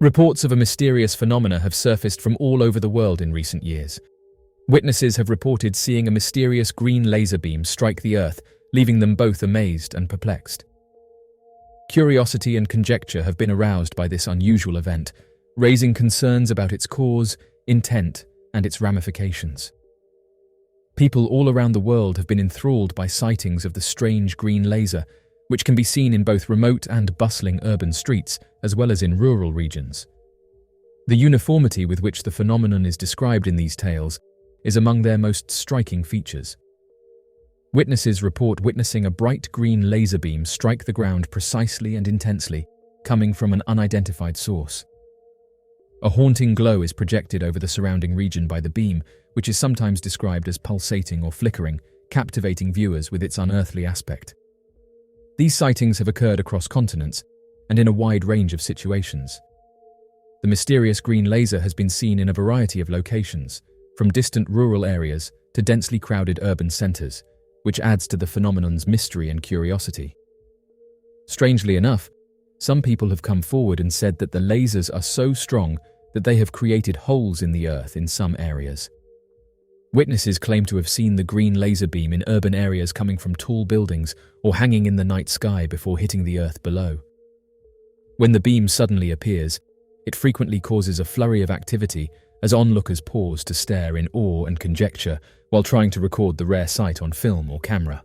Reports of a mysterious phenomena have surfaced from all over the world in recent years. Witnesses have reported seeing a mysterious green laser beam strike the Earth, leaving them both amazed and perplexed. Curiosity and conjecture have been aroused by this unusual event, raising concerns about its cause, intent, and its ramifications. People all around the world have been enthralled by sightings of the strange green laser, which can be seen in both remote and bustling urban streets, as well as in rural regions. The uniformity with which the phenomenon is described in these tales is among their most striking features. Witnesses report witnessing a bright green laser beam strike the ground precisely and intensely, coming from an unidentified source. A haunting glow is projected over the surrounding region by the beam, which is sometimes described as pulsating or flickering, captivating viewers with its unearthly aspect. These sightings have occurred across continents and in a wide range of situations. The mysterious green laser has been seen in a variety of locations, from distant rural areas to densely crowded urban centers, which adds to the phenomenon's mystery and curiosity. Strangely enough, some people have come forward and said that the lasers are so strong that they have created holes in the Earth in some areas. Witnesses claim to have seen the green laser beam in urban areas coming from tall buildings or hanging in the night sky before hitting the Earth below. When the beam suddenly appears, it frequently causes a flurry of activity as onlookers pause to stare in awe and conjecture while trying to record the rare sight on film or camera.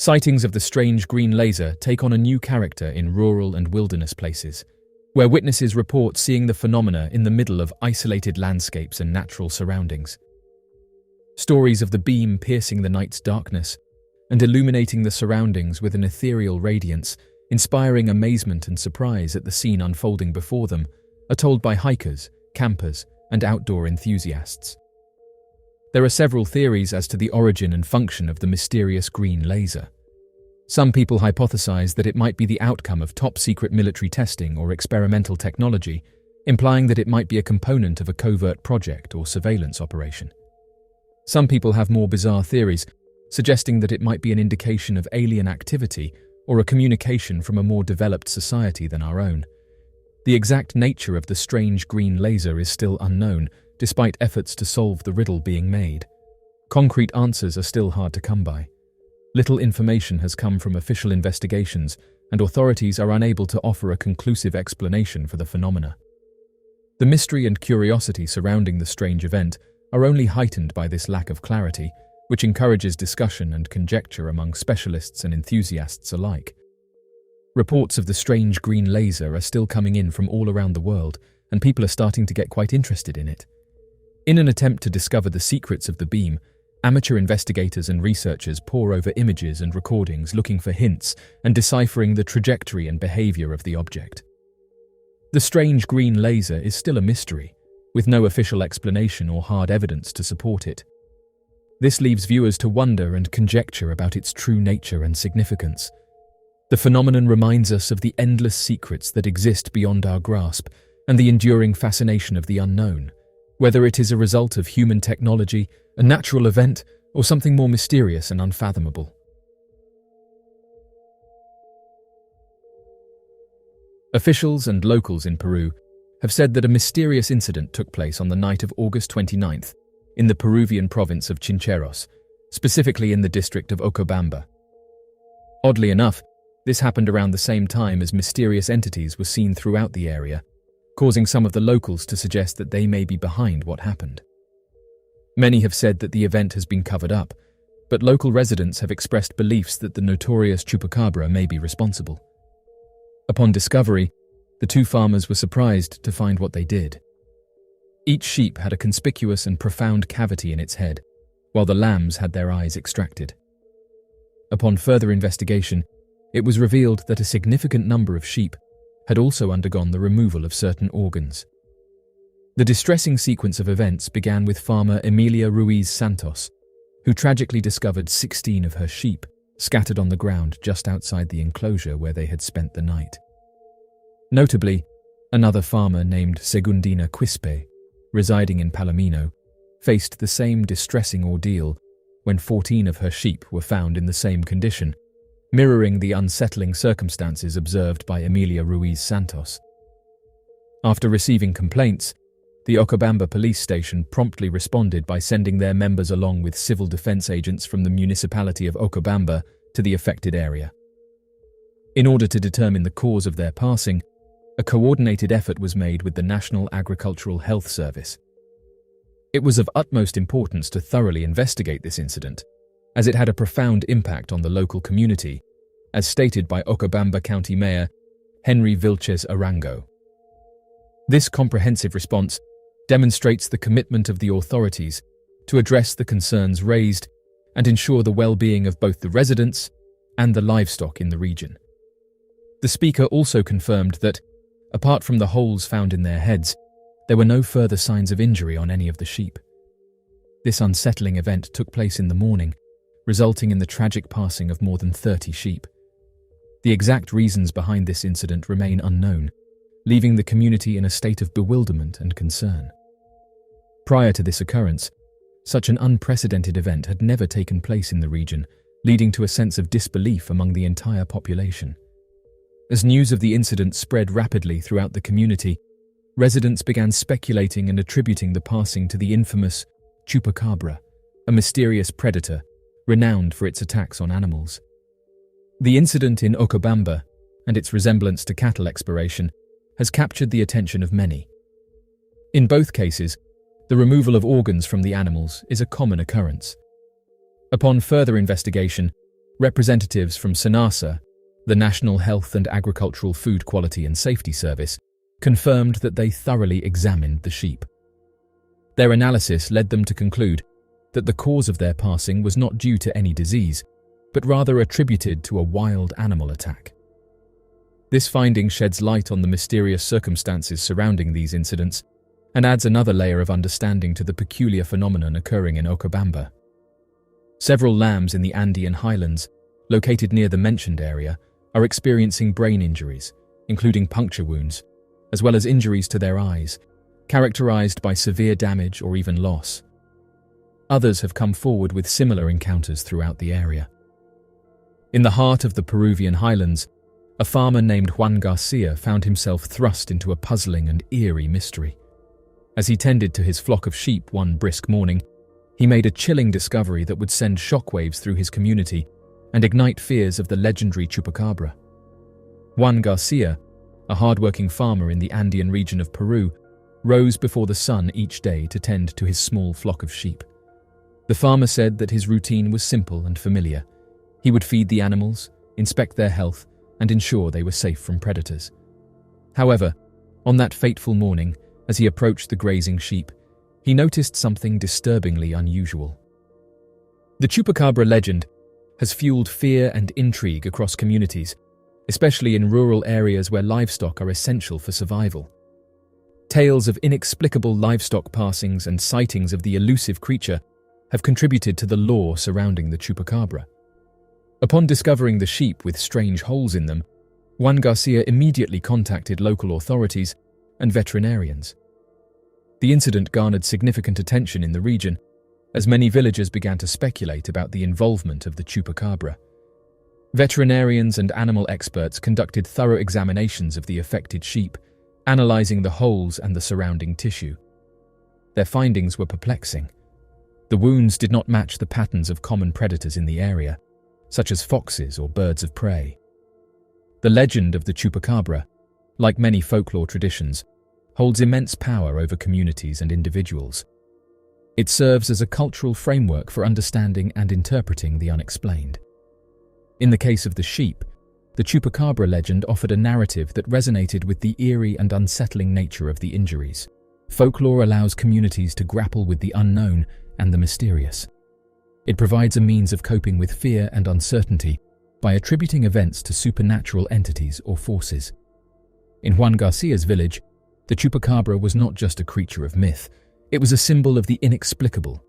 Sightings of the strange green laser take on a new character in rural and wilderness places, where witnesses report seeing the phenomena in the middle of isolated landscapes and natural surroundings. Stories of the beam piercing the night's darkness and illuminating the surroundings with an ethereal radiance, inspiring amazement and surprise at the scene unfolding before them, are told by hikers, campers, and outdoor enthusiasts. There are several theories as to the origin and function of the mysterious green laser. Some people hypothesize that it might be the outcome of top-secret military testing or experimental technology, implying that it might be a component of a covert project or surveillance operation. Some people have more bizarre theories, suggesting that it might be an indication of alien activity or a communication from a more developed society than our own. The exact nature of the strange green laser is still unknown, despite efforts to solve the riddle being made. Concrete answers are still hard to come by. Little information has come from official investigations, and authorities are unable to offer a conclusive explanation for the phenomena. The mystery and curiosity surrounding the strange event are only heightened by this lack of clarity, which encourages discussion and conjecture among specialists and enthusiasts alike. Reports of the strange green laser are still coming in from all around the world, and people are starting to get quite interested in it. In an attempt to discover the secrets of the beam, amateur investigators and researchers pore over images and recordings looking for hints and deciphering the trajectory and behavior of the object. The strange green laser is still a mystery, with no official explanation or hard evidence to support it. This leaves viewers to wonder and conjecture about its true nature and significance. The phenomenon reminds us of the endless secrets that exist beyond our grasp and the enduring fascination of the unknown, whether it is a result of human technology, a natural event, or something more mysterious and unfathomable. Officials and locals in Peru have said that a mysterious incident took place on the night of August 29th in the Peruvian province of Chincheros, specifically in the district of Ocobamba. Oddly enough, this happened around the same time as mysterious entities were seen throughout the area, causing some of the locals to suggest that they may be behind what happened. Many have said that the event has been covered up, but local residents have expressed beliefs that the notorious chupacabra may be responsible. Upon discovery, the two farmers were surprised to find what they did. Each sheep had a conspicuous and profound cavity in its head, while the lambs had their eyes extracted. Upon further investigation, it was revealed that a significant number of sheep had also undergone the removal of certain organs. The distressing sequence of events began with farmer Emilia Ruiz Santos, who tragically discovered 16 of her sheep scattered on the ground just outside the enclosure where they had spent the night. Notably, another farmer named Segundina Quispe, residing in Palomino, faced the same distressing ordeal when 14 of her sheep were found in the same condition, mirroring the unsettling circumstances observed by Emilia Ruiz Santos. After receiving complaints, the Okobamba police station promptly responded by sending their members along with civil defense agents from the municipality of Okobamba to the affected area. In order to determine the cause of their passing, a coordinated effort was made with the National Agricultural Health Service. It was of utmost importance to thoroughly investigate this incident, as it had a profound impact on the local community, as stated by Okobamba County Mayor Henry Vilches Arango. This comprehensive response demonstrates the commitment of the authorities to address the concerns raised and ensure the well-being of both the residents and the livestock in the region. The speaker also confirmed that, apart from the holes found in their heads, there were no further signs of injury on any of the sheep. This unsettling event took place in the morning, resulting in the tragic passing of more than 30 sheep. The exact reasons behind this incident remain unknown, leaving the community in a state of bewilderment and concern. Prior to this occurrence, such an unprecedented event had never taken place in the region, leading to a sense of disbelief among the entire population. As news of the incident spread rapidly throughout the community, residents began speculating and attributing the passing to the infamous chupacabra, a mysterious predator renowned for its attacks on animals. The incident in Okobamba and its resemblance to cattle exploration has captured the attention of many. In both cases, the removal of organs from the animals is a common occurrence. Upon further investigation, representatives from SENASA, the National Health and Agricultural Food Quality and Safety Service, confirmed that they thoroughly examined the sheep. Their analysis led them to conclude that the cause of their passing was not due to any disease, but rather attributed to a wild animal attack. This finding sheds light on the mysterious circumstances surrounding these incidents and adds another layer of understanding to the peculiar phenomenon occurring in Okobamba. Several lambs in the Andean highlands, located near the mentioned area, are experiencing brain injuries, including puncture wounds, as well as injuries to their eyes, characterized by severe damage or even loss. Others have come forward with similar encounters throughout the area. In the heart of the Peruvian highlands, a farmer named Juan Garcia found himself thrust into a puzzling and eerie mystery. As he tended to his flock of sheep one brisk morning, he made a chilling discovery that would send shockwaves through his community and ignite fears of the legendary chupacabra. Juan Garcia, a hard-working farmer in the Andean region of Peru, rose before the sun each day to tend to his small flock of sheep. The farmer said that his routine was simple and familiar. He would feed the animals, inspect their health, and ensure they were safe from predators. However, on that fateful morning, as he approached the grazing sheep, he noticed something disturbingly unusual. The chupacabra legend has fueled fear and intrigue across communities, especially in rural areas where livestock are essential for survival. Tales of inexplicable livestock passings and sightings of the elusive creature have contributed to the lore surrounding the chupacabra. Upon discovering the sheep with strange holes in them, Juan Garcia immediately contacted local authorities and veterinarians. The incident garnered significant attention in the region, as many villagers began to speculate about the involvement of the chupacabra. Veterinarians and animal experts conducted thorough examinations of the affected sheep, analyzing the holes and the surrounding tissue. Their findings were perplexing. The wounds did not match the patterns of common predators in the area, such as foxes or birds of prey. The legend of the chupacabra, like many folklore traditions, holds immense power over communities and individuals. It serves as a cultural framework for understanding and interpreting the unexplained. In the case of the sheep, the chupacabra legend offered a narrative that resonated with the eerie and unsettling nature of the injuries. Folklore allows communities to grapple with the unknown and the mysterious. It provides a means of coping with fear and uncertainty by attributing events to supernatural entities or forces. In Juan Garcia's village, the chupacabra was not just a creature of myth, it was a symbol of the inexplicable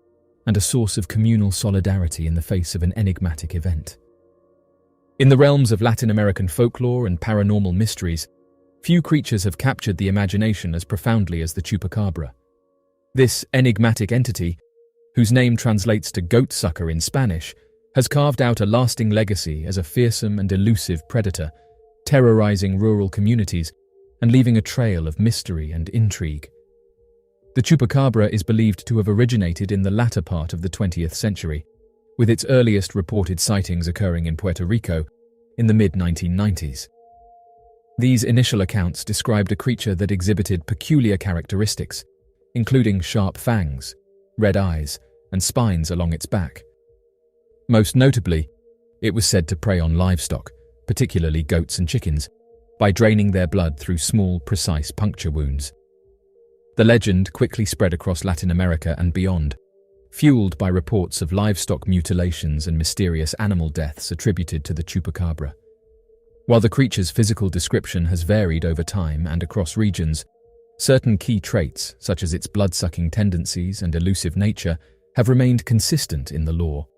and a source of communal solidarity in the face of an enigmatic event. In the realms of Latin American folklore and paranormal mysteries, few creatures have captured the imagination as profoundly as the chupacabra. This enigmatic entity, whose name translates to goat sucker in Spanish, has carved out a lasting legacy as a fearsome and elusive predator, terrorizing rural communities and leaving a trail of mystery and intrigue. The chupacabra is believed to have originated in the latter part of the 20th century, with its earliest reported sightings occurring in Puerto Rico in the mid-1990s. These initial accounts described a creature that exhibited peculiar characteristics, including sharp fangs, red eyes, and spines along its back. Most notably, it was said to prey on livestock, particularly goats and chickens, by draining their blood through small, precise puncture wounds. The legend quickly spread across Latin America and beyond, fueled by reports of livestock mutilations and mysterious animal deaths attributed to the chupacabra. While the creature's physical description has varied over time and across regions, certain key traits, such as its blood-sucking tendencies and elusive nature, have remained consistent in the lore.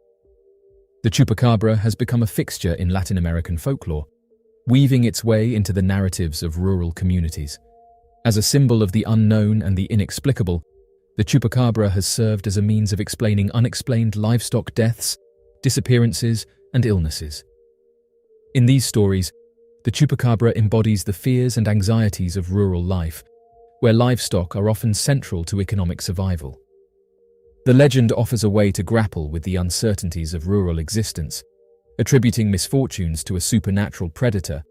The chupacabra has become a fixture in Latin American folklore, weaving its way into the narratives of rural communities. As a symbol of the unknown and the inexplicable, the chupacabra has served as a means of explaining unexplained livestock deaths, disappearances, and illnesses. In these stories, the chupacabra embodies the fears and anxieties of rural life, where livestock are often central to economic survival. The legend offers a way to grapple with the uncertainties of rural existence, attributing misfortunes to a supernatural predator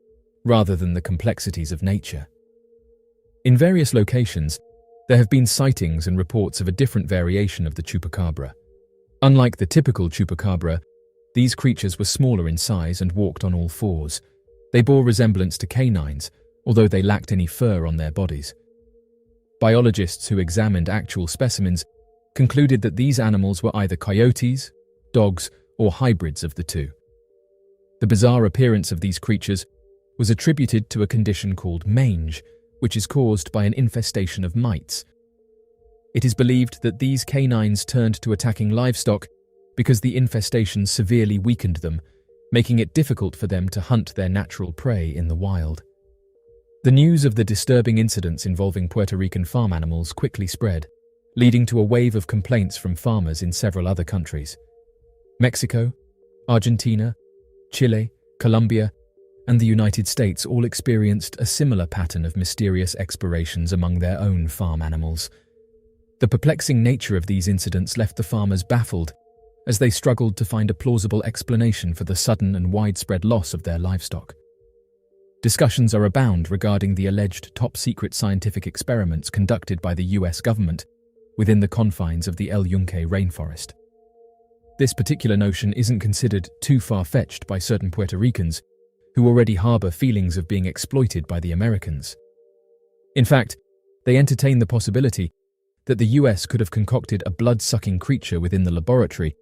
rather than the complexities of nature. In various locations, there have been sightings and reports of a different variation of the chupacabra. Unlike the typical chupacabra, these creatures were smaller in size and walked on all fours. They bore resemblance to canines, although they lacked any fur on their bodies. Biologists who examined actual specimens concluded that these animals were either coyotes, dogs, or hybrids of the two. The bizarre appearance of these creatures was attributed to a condition called mange, which is caused by an infestation of mites. It is believed that these canines turned to attacking livestock because the infestation severely weakened them, making it difficult for them to hunt their natural prey in the wild. The news of the disturbing incidents involving Puerto Rican farm animals quickly spread, leading to a wave of complaints from farmers in several other countries. Mexico, Argentina, Chile, Colombia, and the United States all experienced a similar pattern of mysterious explorations among their own farm animals. The perplexing nature of these incidents left the farmers baffled, as they struggled to find a plausible explanation for the sudden and widespread loss of their livestock. Discussions are abound regarding the alleged top-secret scientific experiments conducted by the US government within the confines of the El Yunque rainforest. This particular notion isn't considered too far-fetched by certain Puerto Ricans, who already harbor feelings of being exploited by the Americans. In fact, they entertain the possibility that the US could have concocted a blood-sucking creature within the laboratory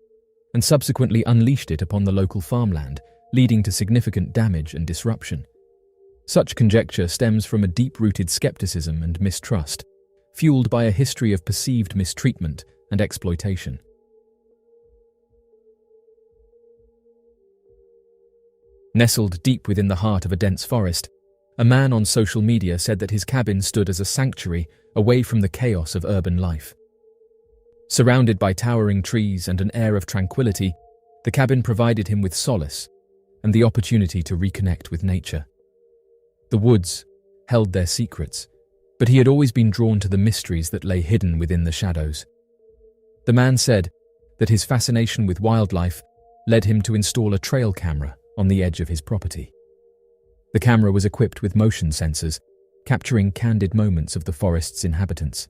and subsequently unleashed it upon the local farmland, leading to significant damage and disruption. Such conjecture stems from a deep-rooted skepticism and mistrust, fueled by a history of perceived mistreatment and exploitation. Nestled deep within the heart of a dense forest, a man on social media said that his cabin stood as a sanctuary away from the chaos of urban life. Surrounded by towering trees and an air of tranquility, the cabin provided him with solace and the opportunity to reconnect with nature. The woods held their secrets, but he had always been drawn to the mysteries that lay hidden within the shadows. The man said that his fascination with wildlife led him to install a trail camera on the edge of his property. The camera was equipped with motion sensors, capturing candid moments of the forest's inhabitants.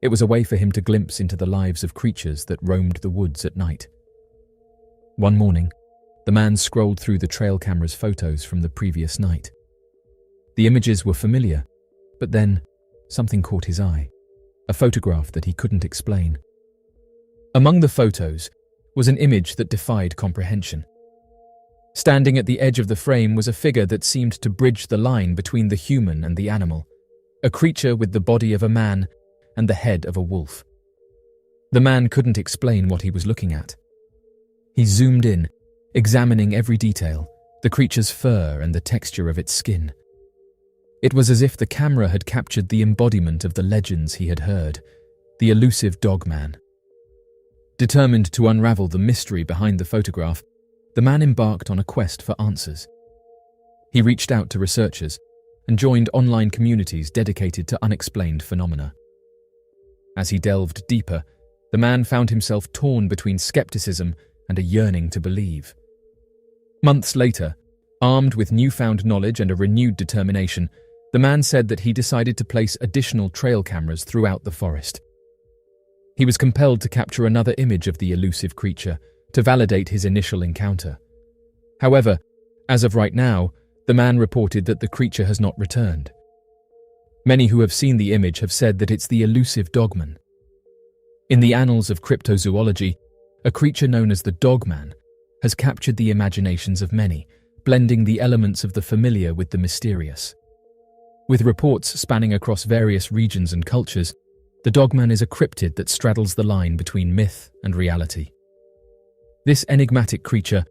It was a way for him to glimpse into the lives of creatures that roamed the woods at night. One morning, the man scrolled through the trail camera's photos from the previous night. The images were familiar, but then something caught his eye, a photograph that he couldn't explain. Among the photos was an image that defied comprehension. Standing at the edge of the frame was a figure that seemed to bridge the line between the human and the animal, a creature with the body of a man and the head of a wolf. The man couldn't explain what he was looking at. He zoomed in, examining every detail, the creature's fur and the texture of its skin. It was as if the camera had captured the embodiment of the legends he had heard, the elusive dogman. Determined to unravel the mystery behind the photograph, the man embarked on a quest for answers. He reached out to researchers and joined online communities dedicated to unexplained phenomena. As he delved deeper, the man found himself torn between skepticism and a yearning to believe. Months later, armed with newfound knowledge and a renewed determination, the man said that he decided to place additional trail cameras throughout the forest. He was compelled to capture another image of the elusive creature to validate his initial encounter. However, as of right now, the man reported that the creature has not returned. Many who have seen the image have said that it's the elusive dogman. In the annals of cryptozoology, a creature known as the dogman has captured the imaginations of many, blending the elements of the familiar with the mysterious. With reports spanning across various regions and cultures, the dogman is a cryptid that straddles the line between myth and reality. This enigmatic creature,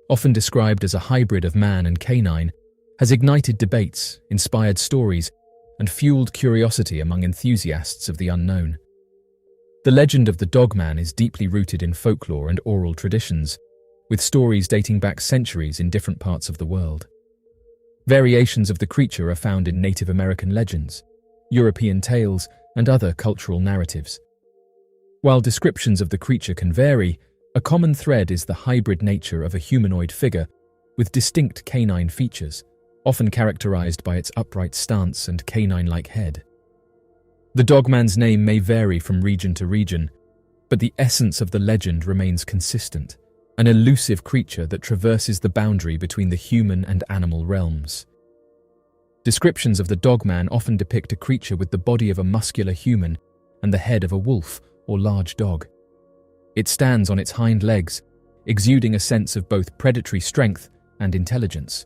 often described as a hybrid of man and canine, has ignited debates, inspired stories, and fueled curiosity among enthusiasts of the unknown. The legend of the dogman is deeply rooted in folklore and oral traditions, with stories dating back centuries in different parts of the world. Variations of the creature are found in Native American legends, European tales, and other cultural narratives. While descriptions of the creature can vary, a common thread is the hybrid nature of a humanoid figure with distinct canine features, often characterized by its upright stance and canine-like head. The dogman's name may vary from region to region, but the essence of the legend remains consistent, an elusive creature that traverses the boundary between the human and animal realms. Descriptions of the dogman often depict a creature with the body of a muscular human and the head of a wolf or large dog. It stands on its hind legs, exuding a sense of both predatory strength and intelligence.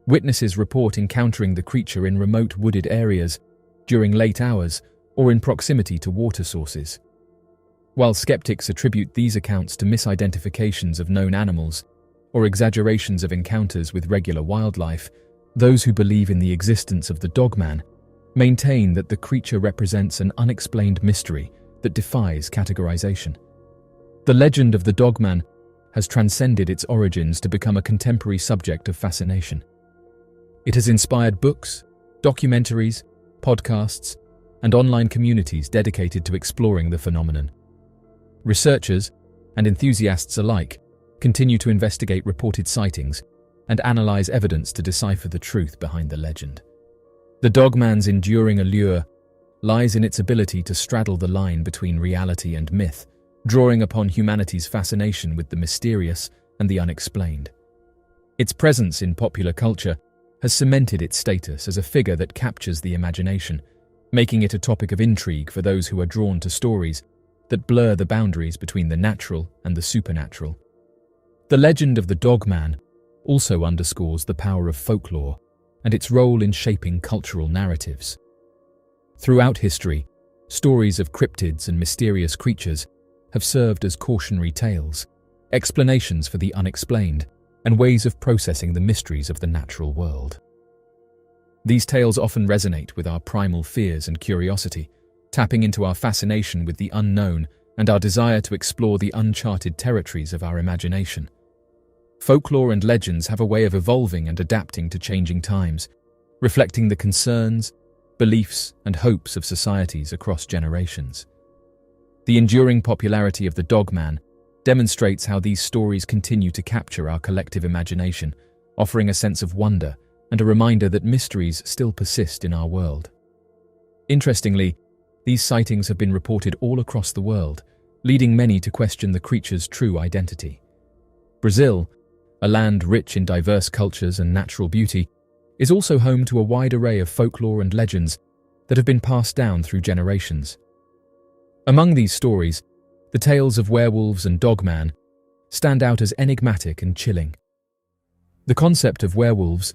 Witnesses report encountering the creature in remote wooded areas, during late hours, or in proximity to water sources. While skeptics attribute these accounts to misidentifications of known animals or exaggerations of encounters with regular wildlife, those who believe in the existence of the dogman maintain that the creature represents an unexplained mystery that defies categorization. The legend of the dogman has transcended its origins to become a contemporary subject of fascination. It has inspired books, documentaries, podcasts, and online communities dedicated to exploring the phenomenon. Researchers and enthusiasts alike continue to investigate reported sightings and analyze evidence to decipher the truth behind the legend. The dogman's enduring allure lies in its ability to straddle the line between reality and myth, drawing upon humanity's fascination with the mysterious and the unexplained. Its presence in popular culture has cemented its status as a figure that captures the imagination, making it a topic of intrigue for those who are drawn to stories that blur the boundaries between the natural and the supernatural. The legend of the dogman also underscores the power of folklore and its role in shaping cultural narratives. Throughout history, stories of cryptids and mysterious creatures have served as cautionary tales, explanations for the unexplained, and ways of processing the mysteries of the natural world. These tales often resonate with our primal fears and curiosity, tapping into our fascination with the unknown and our desire to explore the uncharted territories of our imagination. Folklore and legends have a way of evolving and adapting to changing times, reflecting the concerns, beliefs, and hopes of societies across generations. The enduring popularity of the dogman demonstrates how these stories continue to capture our collective imagination, offering a sense of wonder and a reminder that mysteries still persist in our world. Interestingly, these sightings have been reported all across the world, leading many to question the creature's true identity. Brazil, a land rich in diverse cultures and natural beauty, is also home to a wide array of folklore and legends that have been passed down through generations. Among these stories, the tales of werewolves and dogman stand out as enigmatic and chilling. The concept of werewolves,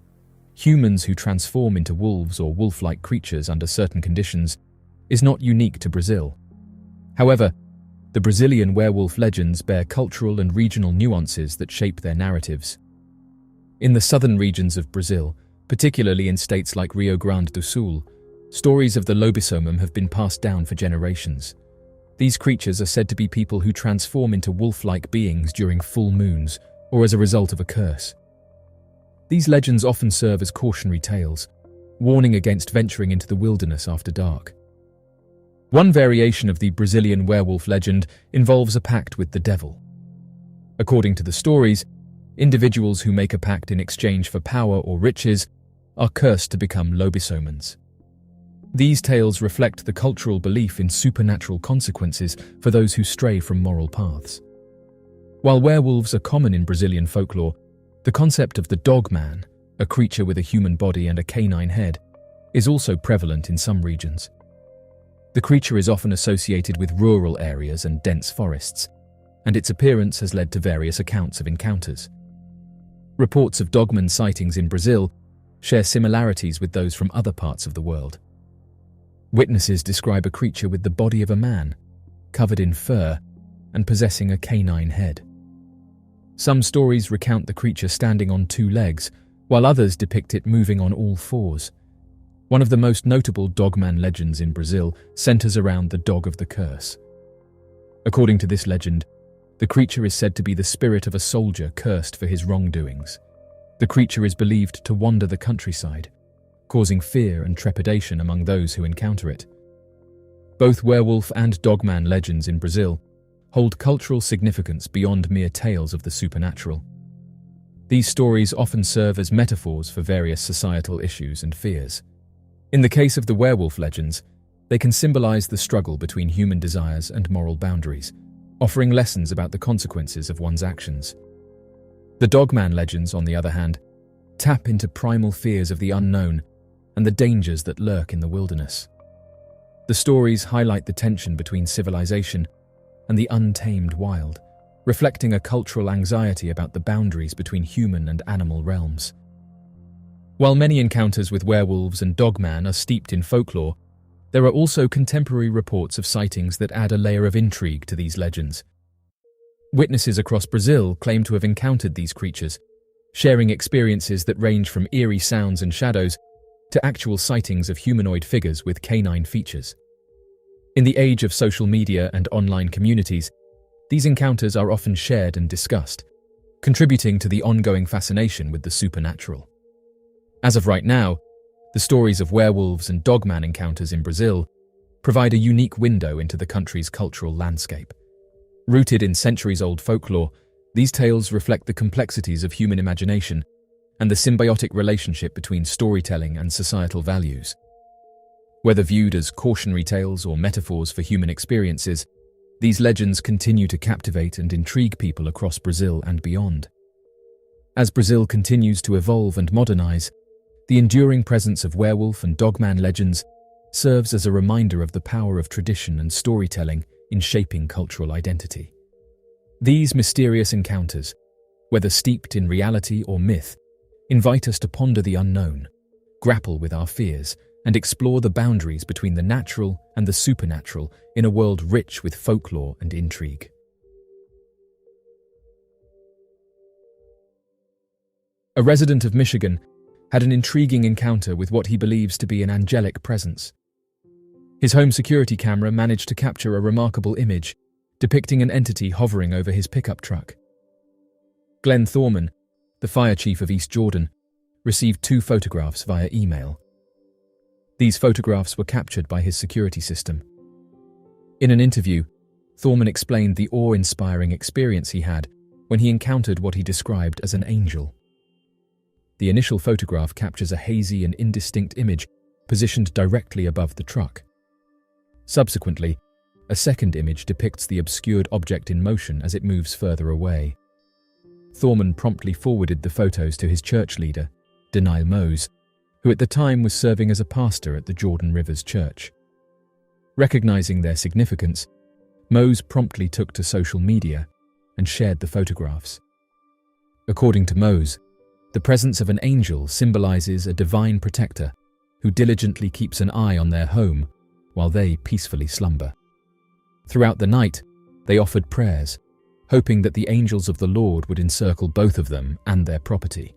humans who transform into wolves or wolf-like creatures under certain conditions, is not unique to Brazil. However, the Brazilian werewolf legends bear cultural and regional nuances that shape their narratives. In the southern regions of Brazil, particularly in states like Rio Grande do Sul, stories of the lobisomem have been passed down for generations. These creatures are said to be people who transform into wolf-like beings during full moons or as a result of a curse. These legends often serve as cautionary tales, warning against venturing into the wilderness after dark. One variation of the Brazilian werewolf legend involves a pact with the devil. According to the stories, individuals who make a pact in exchange for power or riches are cursed to become lobisomens. These tales reflect the cultural belief in supernatural consequences for those who stray from moral paths. While werewolves are common in Brazilian folklore, the concept of the dog man, a creature with a human body and a canine head, is also prevalent in some regions. The creature is often associated with rural areas and dense forests, and its appearance has led to various accounts of encounters. Reports of dogman sightings in Brazil share similarities with those from other parts of the world. Witnesses describe a creature with the body of a man, covered in fur and possessing a canine head. Some stories recount the creature standing on two legs, while others depict it moving on all fours. One of the most notable dogman legends in Brazil centers around the dog of the curse. According to this legend, the creature is said to be the spirit of a soldier cursed for his wrongdoings. The creature is believed to wander the countryside, causing fear and trepidation among those who encounter it. Both werewolf and dogman legends in Brazil hold cultural significance beyond mere tales of the supernatural. These stories often serve as metaphors for various societal issues and fears. In the case of the werewolf legends, they can symbolize the struggle between human desires and moral boundaries, offering lessons about the consequences of one's actions. The dogman legends, on the other hand, tap into primal fears of the unknown and the dangers that lurk in the wilderness. The stories highlight the tension between civilization and the untamed wild, reflecting a cultural anxiety about the boundaries between human and animal realms. While many encounters with werewolves and dogman are steeped in folklore, there are also contemporary reports of sightings that add a layer of intrigue to these legends. Witnesses across Brazil claim to have encountered these creatures, sharing experiences that range from eerie sounds and shadows to actual sightings of humanoid figures with canine features. In the age of social media and online communities, these encounters are often shared and discussed, contributing to the ongoing fascination with the supernatural. As of right now, the stories of werewolves and dogman encounters in Brazil provide a unique window into the country's cultural landscape. Rooted in centuries-old folklore, these tales reflect the complexities of human imagination and the symbiotic relationship between storytelling and societal values. Whether viewed as cautionary tales or metaphors for human experiences, these legends continue to captivate and intrigue people across Brazil and beyond. As Brazil continues to evolve and modernize, the enduring presence of werewolf and dogman legends serves as a reminder of the power of tradition and storytelling in shaping cultural identity. These mysterious encounters, whether steeped in reality or myth, invite us to ponder the unknown, grapple with our fears, and explore the boundaries between the natural and the supernatural in a world rich with folklore and intrigue. A resident of Michigan had an intriguing encounter with what he believes to be an angelic presence. His home security camera managed to capture a remarkable image depicting an entity hovering over his pickup truck. Glenn Thorman, the fire chief of East Jordan, received 2 photographs via email. These photographs were captured by his security system. In an interview, Thorman explained the awe-inspiring experience he had when he encountered what he described as an angel. The initial photograph captures a hazy and indistinct image positioned directly above the truck. Subsequently, a second image depicts the obscured object in motion as it moves further away. Thorman promptly forwarded the photos to his church leader, Daniel Mose, who at the time was serving as a pastor at the Jordan Rivers Church. Recognizing their significance, Mose promptly took to social media and shared the photographs. According to Mose, the presence of an angel symbolizes a divine protector who diligently keeps an eye on their home while they peacefully slumber. Throughout the night, they offered prayers, hoping that the angels of the Lord would encircle both of them and their property.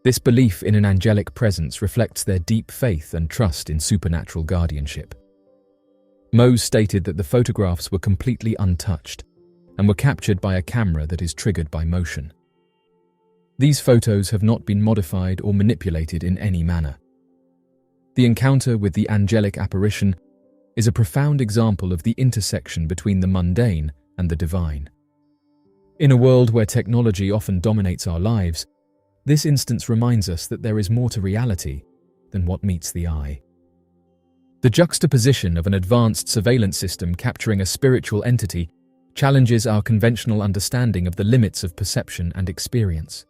This belief in an angelic presence reflects their deep faith and trust in supernatural guardianship. Mose stated that the photographs were completely untouched and were captured by a camera that is triggered by motion. These photos have not been modified or manipulated in any manner. The encounter with the angelic apparition is a profound example of the intersection between the mundane and the divine. In a world where technology often dominates our lives, this instance reminds us that there is more to reality than what meets the eye. The juxtaposition of an advanced surveillance system capturing a spiritual entity challenges our conventional understanding of the limits of perception and experience.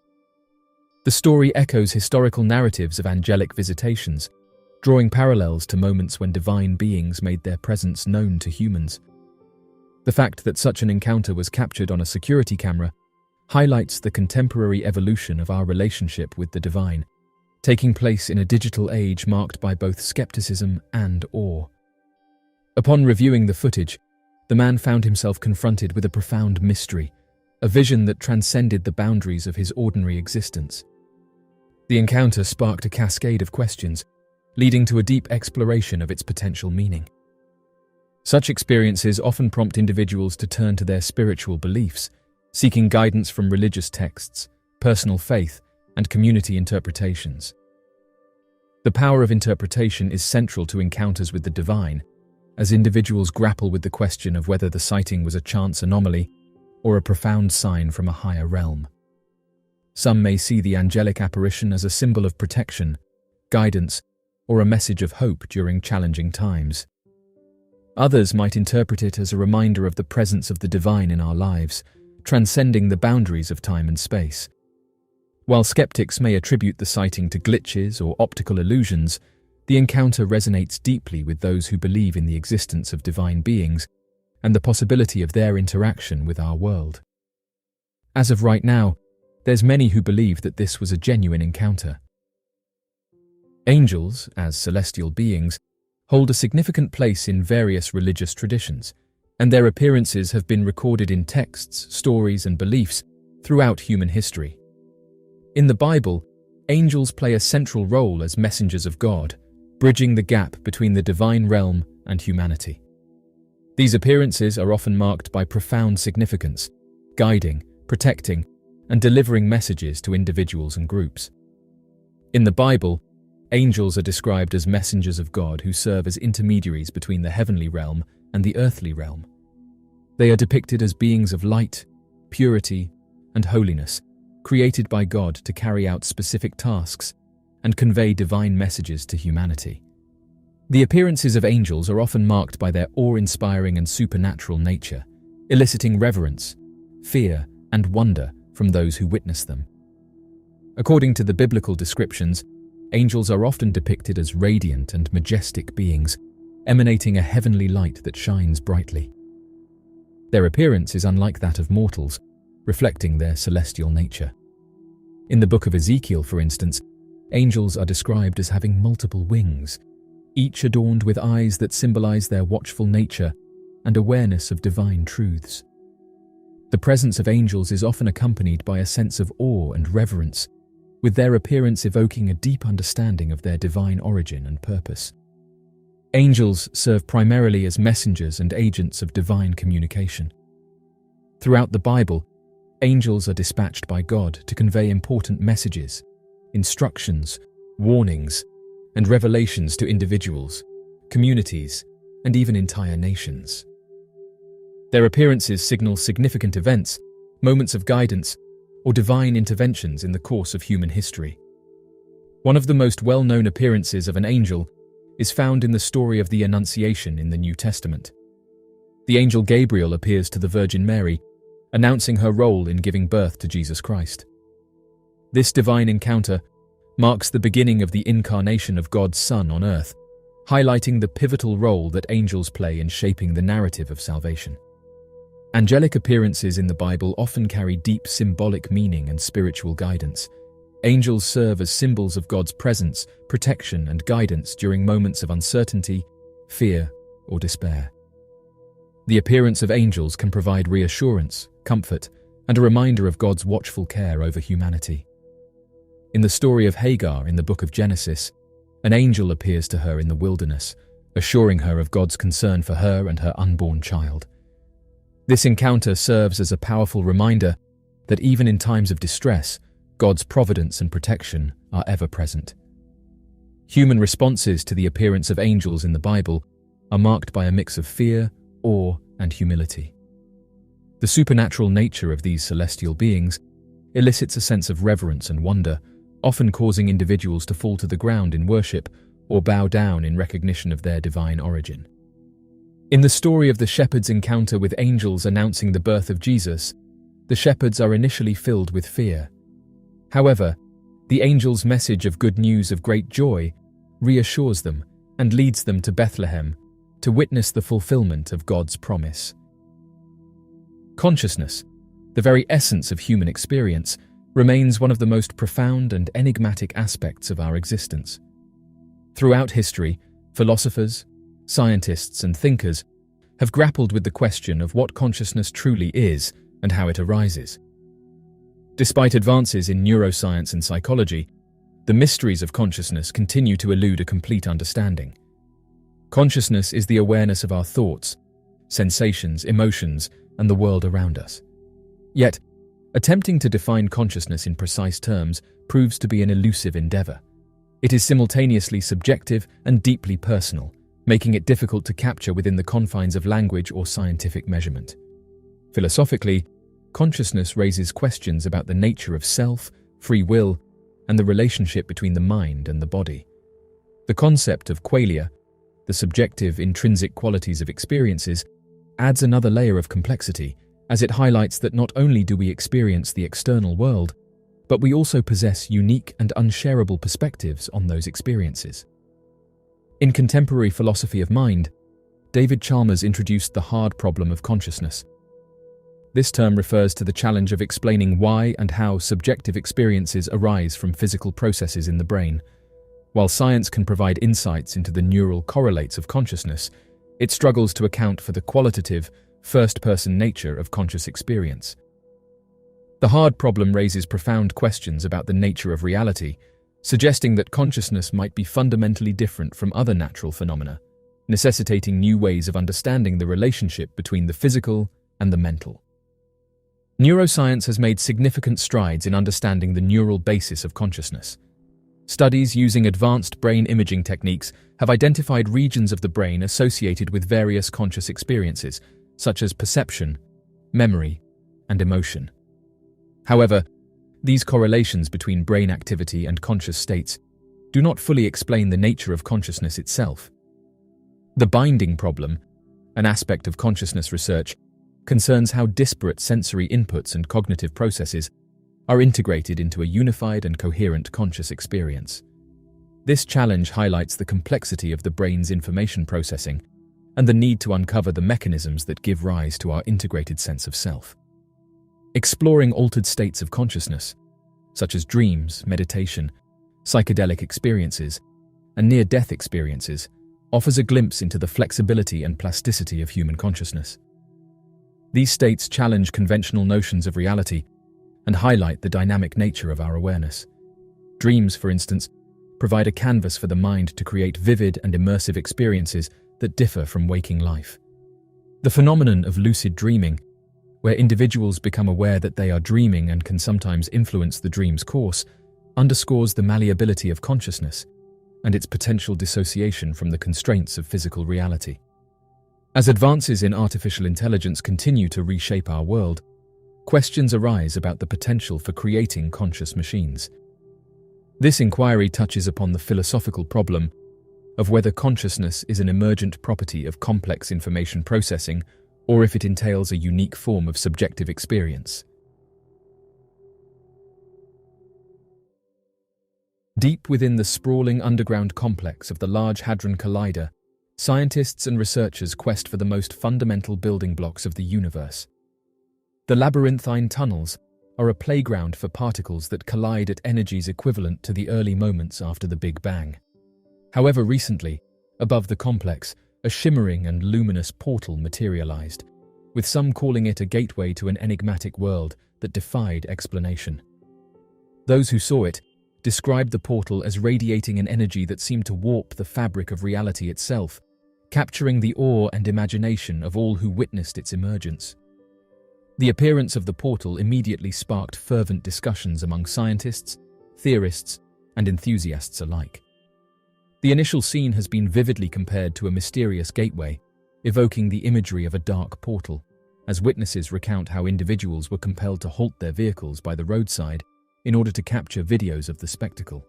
The story echoes historical narratives of angelic visitations, drawing parallels to moments when divine beings made their presence known to humans. The fact that such an encounter was captured on a security camera highlights the contemporary evolution of our relationship with the divine, taking place in a digital age marked by both skepticism and awe. Upon reviewing the footage, the man found himself confronted with a profound mystery, a vision that transcended the boundaries of his ordinary existence. The encounter sparked a cascade of questions, leading to a deep exploration of its potential meaning. Such experiences often prompt individuals to turn to their spiritual beliefs, seeking guidance from religious texts, personal faith, and community interpretations. The power of interpretation is central to encounters with the divine, as individuals grapple with the question of whether the sighting was a chance anomaly or a profound sign from a higher realm. Some may see the angelic apparition as a symbol of protection, guidance, or a message of hope during challenging times. Others might interpret it as a reminder of the presence of the divine in our lives, transcending the boundaries of time and space. While skeptics may attribute the sighting to glitches or optical illusions, the encounter resonates deeply with those who believe in the existence of divine beings and the possibility of their interaction with our world. As of right now, there's many who believe that this was a genuine encounter. Angels, as celestial beings, hold a significant place in various religious traditions, and their appearances have been recorded in texts, stories, and beliefs throughout human history. In the Bible, angels play a central role as messengers of God, bridging the gap between the divine realm and humanity. These appearances are often marked by profound significance, guiding, protecting, and delivering messages to individuals and groups. In the Bible, angels are described as messengers of God who serve as intermediaries between the heavenly realm and the earthly realm. They are depicted as beings of light, purity, and holiness, created by God to carry out specific tasks and convey divine messages to humanity. The appearances of angels are often marked by their awe-inspiring and supernatural nature, eliciting reverence, fear, and wonder from those who witness them. According to the biblical descriptions, angels are often depicted as radiant and majestic beings, emanating a heavenly light that shines brightly. Their appearance is unlike that of mortals, reflecting their celestial nature. In the book of Ezekiel, for instance, angels are described as having multiple wings, each adorned with eyes that symbolize their watchful nature and awareness of divine truths. The presence of angels is often accompanied by a sense of awe and reverence, with their appearance evoking a deep understanding of their divine origin and purpose. Angels serve primarily as messengers and agents of divine communication. Throughout the Bible, angels are dispatched by God to convey important messages, instructions, warnings, and revelations to individuals, communities, and even entire nations. Their appearances signal significant events, moments of guidance, or divine interventions in the course of human history. One of the most well-known appearances of an angel is found in the story of the Annunciation in the New Testament. The angel Gabriel appears to the Virgin Mary, announcing her role in giving birth to Jesus Christ. This divine encounter marks the beginning of the incarnation of God's Son on earth, highlighting the pivotal role that angels play in shaping the narrative of salvation. Angelic appearances in the Bible often carry deep symbolic meaning and spiritual guidance. Angels serve as symbols of God's presence, protection, and guidance during moments of uncertainty, fear, or despair. The appearance of angels can provide reassurance, comfort, and a reminder of God's watchful care over humanity. In the story of Hagar in the book of Genesis, an angel appears to her in the wilderness, assuring her of God's concern for her and her unborn child. This encounter serves as a powerful reminder that even in times of distress, God's providence and protection are ever present. Human responses to the appearance of angels in the Bible are marked by a mix of fear, awe, and humility. The supernatural nature of these celestial beings elicits a sense of reverence and wonder, often causing individuals to fall to the ground in worship or bow down in recognition of their divine origin. In the story of the shepherds' encounter with angels announcing the birth of Jesus, the shepherds are initially filled with fear. However, the angels' message of good news of great joy reassures them and leads them to Bethlehem to witness the fulfillment of God's promise. Consciousness, the very essence of human experience, remains one of the most profound and enigmatic aspects of our existence. Throughout history, philosophers, scientists, and thinkers have grappled with the question of what consciousness truly is and how it arises. Despite advances in neuroscience and psychology, the mysteries of consciousness continue to elude a complete understanding. Consciousness is the awareness of our thoughts, sensations, emotions, and the world around us. Yet, attempting to define consciousness in precise terms proves to be an elusive endeavor. It is simultaneously subjective and deeply personal, making it difficult to capture within the confines of language or scientific measurement. Philosophically, consciousness raises questions about the nature of self, free will, and the relationship between the mind and the body. The concept of qualia, the subjective, intrinsic qualities of experiences, adds another layer of complexity, as it highlights that not only do we experience the external world, but we also possess unique and unshareable perspectives on those experiences. In contemporary philosophy of mind, David Chalmers introduced the hard problem of consciousness. This term refers to the challenge of explaining why and how subjective experiences arise from physical processes in the brain. While science can provide insights into the neural correlates of consciousness, it struggles to account for the qualitative, first-person nature of conscious experience. The hard problem raises profound questions about the nature of reality, suggesting that consciousness might be fundamentally different from other natural phenomena, necessitating new ways of understanding the relationship between the physical and the mental. Neuroscience has made significant strides in understanding the neural basis of consciousness. Studies using advanced brain imaging techniques have identified regions of the brain associated with various conscious experiences, such as perception, memory, and emotion. However, these correlations between brain activity and conscious states do not fully explain the nature of consciousness itself. The binding problem, an aspect of consciousness research, concerns how disparate sensory inputs and cognitive processes are integrated into a unified and coherent conscious experience. This challenge highlights the complexity of the brain's information processing and the need to uncover the mechanisms that give rise to our integrated sense of self. Exploring altered states of consciousness, such as dreams, meditation, psychedelic experiences, and near-death experiences, offers a glimpse into the flexibility and plasticity of human consciousness. These states challenge conventional notions of reality and highlight the dynamic nature of our awareness. Dreams, for instance, provide a canvas for the mind to create vivid and immersive experiences that differ from waking life. The phenomenon of lucid dreaming, where individuals become aware that they are dreaming and can sometimes influence the dream's course, underscores the malleability of consciousness and its potential dissociation from the constraints of physical reality. As advances in artificial intelligence continue to reshape our world, questions arise about the potential for creating conscious machines. This inquiry touches upon the philosophical problem of whether consciousness is an emergent property of complex information processing or if it entails a unique form of subjective experience. Deep within the sprawling underground complex of the Large Hadron Collider, scientists and researchers quest for the most fundamental building blocks of the universe. The labyrinthine tunnels are a playground for particles that collide at energies equivalent to the early moments after the Big Bang. However, recently, above the complex, a shimmering and luminous portal materialized, with some calling it a gateway to an enigmatic world that defied explanation. Those who saw it described the portal as radiating an energy that seemed to warp the fabric of reality itself, capturing the awe and imagination of all who witnessed its emergence. The appearance of the portal immediately sparked fervent discussions among scientists, theorists, and enthusiasts alike. The initial scene has been vividly compared to a mysterious gateway, evoking the imagery of a dark portal, as witnesses recount how individuals were compelled to halt their vehicles by the roadside in order to capture videos of the spectacle.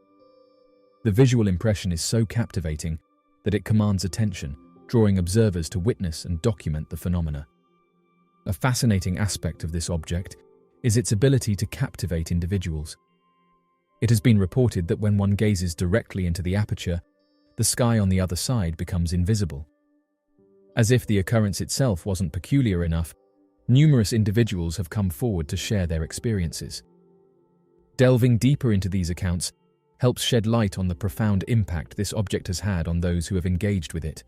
The visual impression is so captivating that it commands attention, drawing observers to witness and document the phenomena. A fascinating aspect of this object is its ability to captivate individuals. It has been reported that when one gazes directly into the aperture, the sky on the other side becomes invisible. As if the occurrence itself wasn't peculiar enough, numerous individuals have come forward to share their experiences. Delving deeper into these accounts helps shed light on the profound impact this object has had on those who have engaged with it.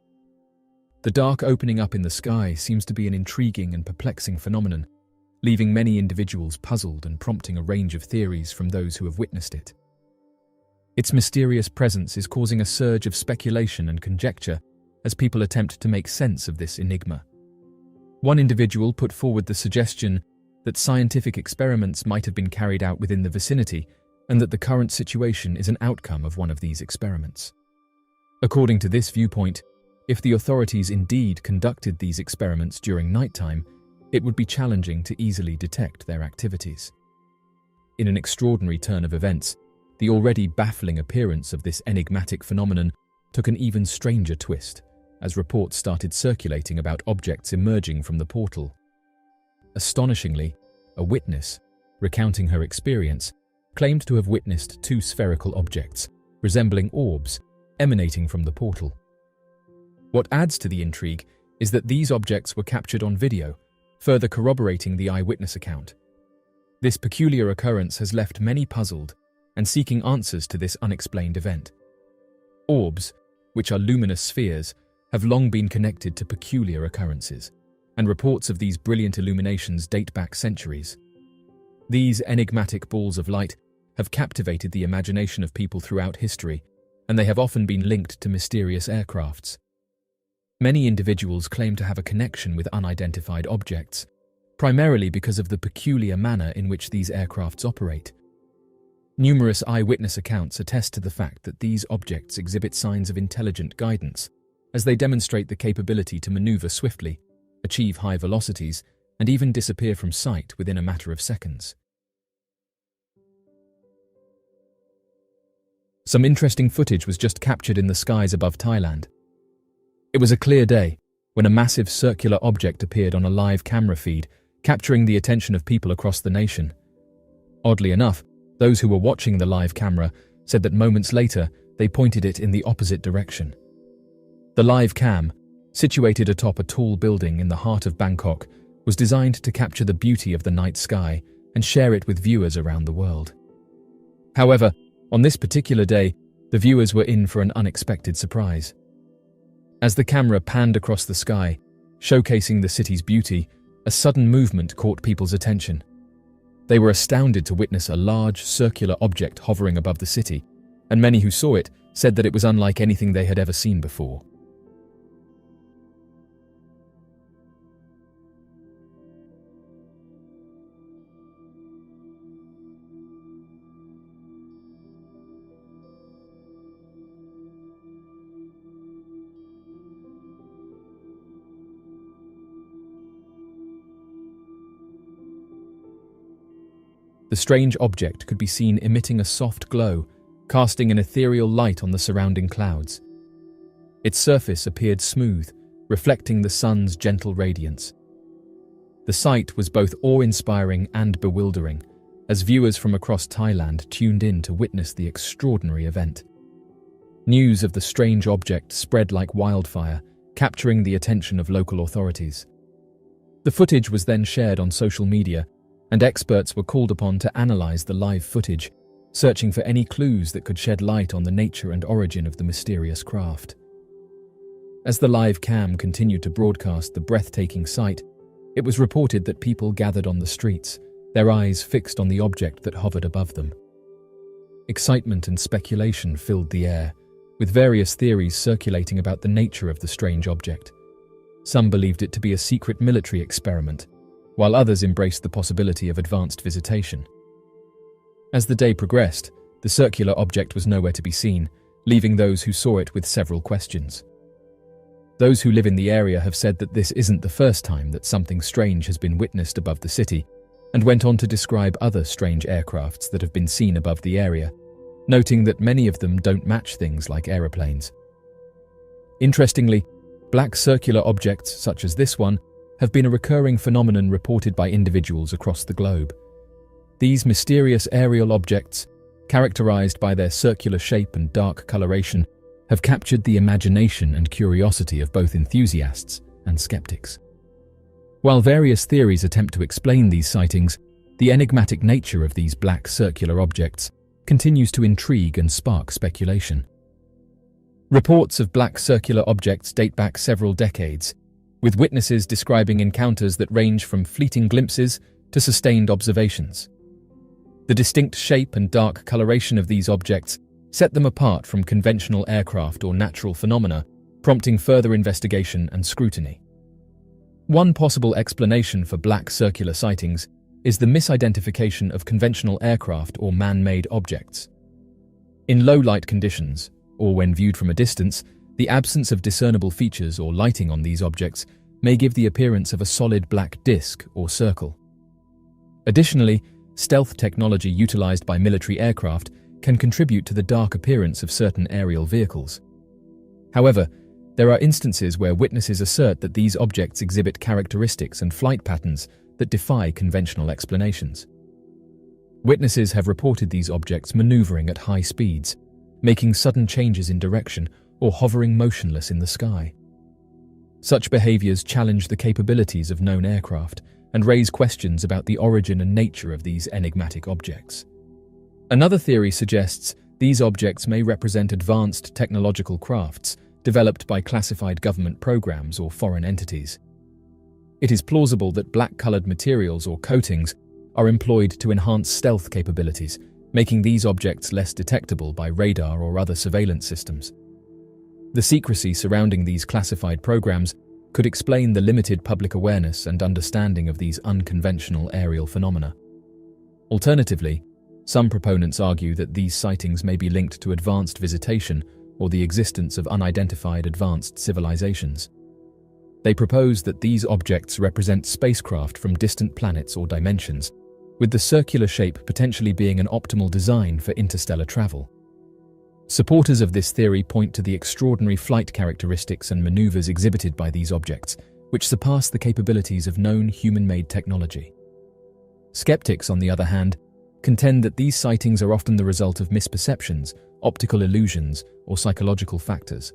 The dark opening up in the sky seems to be an intriguing and perplexing phenomenon, leaving many individuals puzzled and prompting a range of theories from those who have witnessed it. Its mysterious presence is causing a surge of speculation and conjecture as people attempt to make sense of this enigma. One individual put forward the suggestion that scientific experiments might have been carried out within the vicinity and that the current situation is an outcome of one of these experiments. According to this viewpoint, if the authorities indeed conducted these experiments during nighttime, it would be challenging to easily detect their activities. In an extraordinary turn of events, the already baffling appearance of this enigmatic phenomenon took an even stranger twist, as reports started circulating about objects emerging from the portal. Astonishingly, a witness, recounting her experience, claimed to have witnessed two spherical objects, resembling orbs, emanating from the portal. What adds to the intrigue is that these objects were captured on video, further corroborating the eyewitness account. This peculiar occurrence has left many puzzled and seeking answers to this unexplained event. Orbs, which are luminous spheres, have long been connected to peculiar occurrences, and reports of these brilliant illuminations date back centuries. These enigmatic balls of light have captivated the imagination of people throughout history, and they have often been linked to mysterious aircrafts. Many individuals claim to have a connection with unidentified objects, primarily because of the peculiar manner in which these aircrafts operate. Numerous eyewitness accounts attest to the fact that these objects exhibit signs of intelligent guidance, as they demonstrate the capability to maneuver swiftly, achieve high velocities, and even disappear from sight within a matter of seconds. Some interesting footage was just captured in the skies above Thailand. It was a clear day when a massive circular object appeared on a live camera feed, capturing the attention of people across the nation. Oddly enough, those who were watching the live camera said that moments later they pointed it in the opposite direction. The live cam, situated atop a tall building in the heart of Bangkok, was designed to capture the beauty of the night sky and share it with viewers around the world. However, on this particular day, the viewers were in for an unexpected surprise. As the camera panned across the sky, showcasing the city's beauty, a sudden movement caught people's attention. They were astounded to witness a large, circular object hovering above the city, and many who saw it said that it was unlike anything they had ever seen before. The strange object could be seen emitting a soft glow, casting an ethereal light on the surrounding clouds. Its surface appeared smooth, reflecting the sun's gentle radiance. The sight was both awe-inspiring and bewildering, as viewers from across Thailand tuned in to witness the extraordinary event. News of the strange object spread like wildfire, capturing the attention of local authorities. The footage was then shared on social media, and experts were called upon to analyze the live footage, searching for any clues that could shed light on the nature and origin of the mysterious craft. As the live cam continued to broadcast the breathtaking sight, it was reported that people gathered on the streets, their eyes fixed on the object that hovered above them. Excitement and speculation filled the air, with various theories circulating about the nature of the strange object. Some believed it to be a secret military experiment, while others embraced the possibility of advanced visitation. As the day progressed, the circular object was nowhere to be seen, leaving those who saw it with several questions. Those who live in the area have said that this isn't the first time that something strange has been witnessed above the city, and went on to describe other strange aircrafts that have been seen above the area, noting that many of them don't match things like aeroplanes. Interestingly, black circular objects such as this one have been a recurring phenomenon reported by individuals across the globe. These mysterious aerial objects, characterized by their circular shape and dark coloration, have captured the imagination and curiosity of both enthusiasts and skeptics. While various theories attempt to explain these sightings, the enigmatic nature of these black circular objects continues to intrigue and spark speculation. Reports of black circular objects date back several decades, with witnesses describing encounters that range from fleeting glimpses to sustained observations. The distinct shape and dark coloration of these objects set them apart from conventional aircraft or natural phenomena, prompting further investigation and scrutiny. One possible explanation for black circular sightings is the misidentification of conventional aircraft or man-made objects. In low-light conditions, or when viewed from a distance, the absence of discernible features or lighting on these objects may give the appearance of a solid black disc or circle. Additionally, stealth technology utilized by military aircraft can contribute to the dark appearance of certain aerial vehicles. However, there are instances where witnesses assert that these objects exhibit characteristics and flight patterns that defy conventional explanations. Witnesses have reported these objects maneuvering at high speeds, making sudden changes in direction, or hovering motionless in the sky. Such behaviors challenge the capabilities of known aircraft and raise questions about the origin and nature of these enigmatic objects. Another theory suggests these objects may represent advanced technological crafts developed by classified government programs or foreign entities. It is plausible that black-colored materials or coatings are employed to enhance stealth capabilities, making these objects less detectable by radar or other surveillance systems. The secrecy surrounding these classified programs could explain the limited public awareness and understanding of these unconventional aerial phenomena. Alternatively, some proponents argue that these sightings may be linked to advanced visitation or the existence of unidentified advanced civilizations. They propose that these objects represent spacecraft from distant planets or dimensions, with the circular shape potentially being an optimal design for interstellar travel. Supporters of this theory point to the extraordinary flight characteristics and maneuvers exhibited by these objects, which surpass the capabilities of known human-made technology. Skeptics, on the other hand, contend that these sightings are often the result of misperceptions, optical illusions, or psychological factors.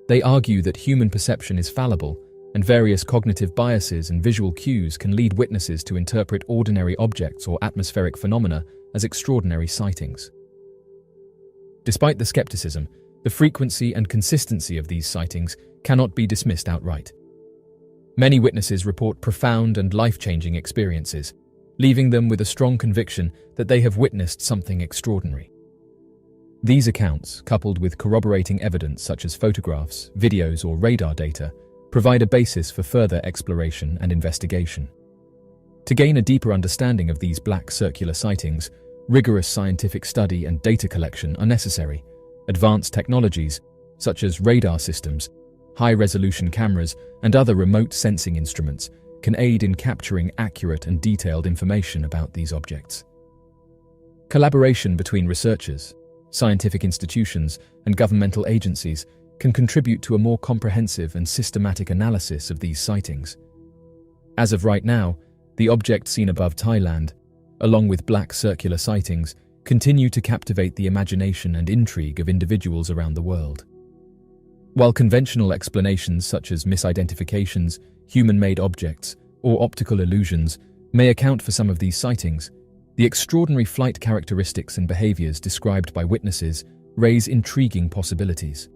They argue that human perception is fallible, and various cognitive biases and visual cues can lead witnesses to interpret ordinary objects or atmospheric phenomena as extraordinary sightings. Despite the skepticism, the frequency and consistency of these sightings cannot be dismissed outright. Many witnesses report profound and life-changing experiences, leaving them with a strong conviction that they have witnessed something extraordinary. These accounts, coupled with corroborating evidence such as photographs, videos, or radar data, provide a basis for further exploration and investigation. To gain a deeper understanding of these black circular sightings, rigorous scientific study and data collection are necessary. Advanced technologies, such as radar systems, high-resolution cameras, and other remote sensing instruments, can aid in capturing accurate and detailed information about these objects. Collaboration between researchers, scientific institutions, and governmental agencies can contribute to a more comprehensive and systematic analysis of these sightings. As of right now, the object seen above Thailand, along with black circular sightings, continue to captivate the imagination and intrigue of individuals around the world. While conventional explanations such as misidentifications, human-made objects, or optical illusions may account for some of these sightings, the extraordinary flight characteristics and behaviors described by witnesses raise intriguing possibilities.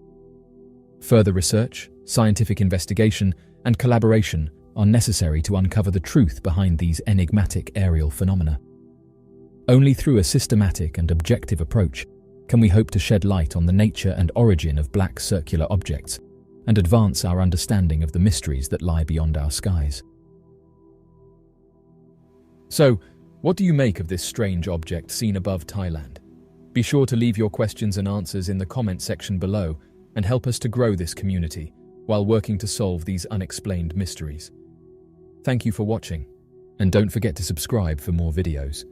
Further research, scientific investigation, and collaboration are necessary to uncover the truth behind these enigmatic aerial phenomena. Only through a systematic and objective approach can we hope to shed light on the nature and origin of black circular objects and advance our understanding of the mysteries that lie beyond our skies. So, what do you make of this strange object seen above Thailand? Be sure to leave your questions and answers in the comment section below and help us to grow this community while working to solve these unexplained mysteries. Thank you for watching, and don't forget to subscribe for more videos.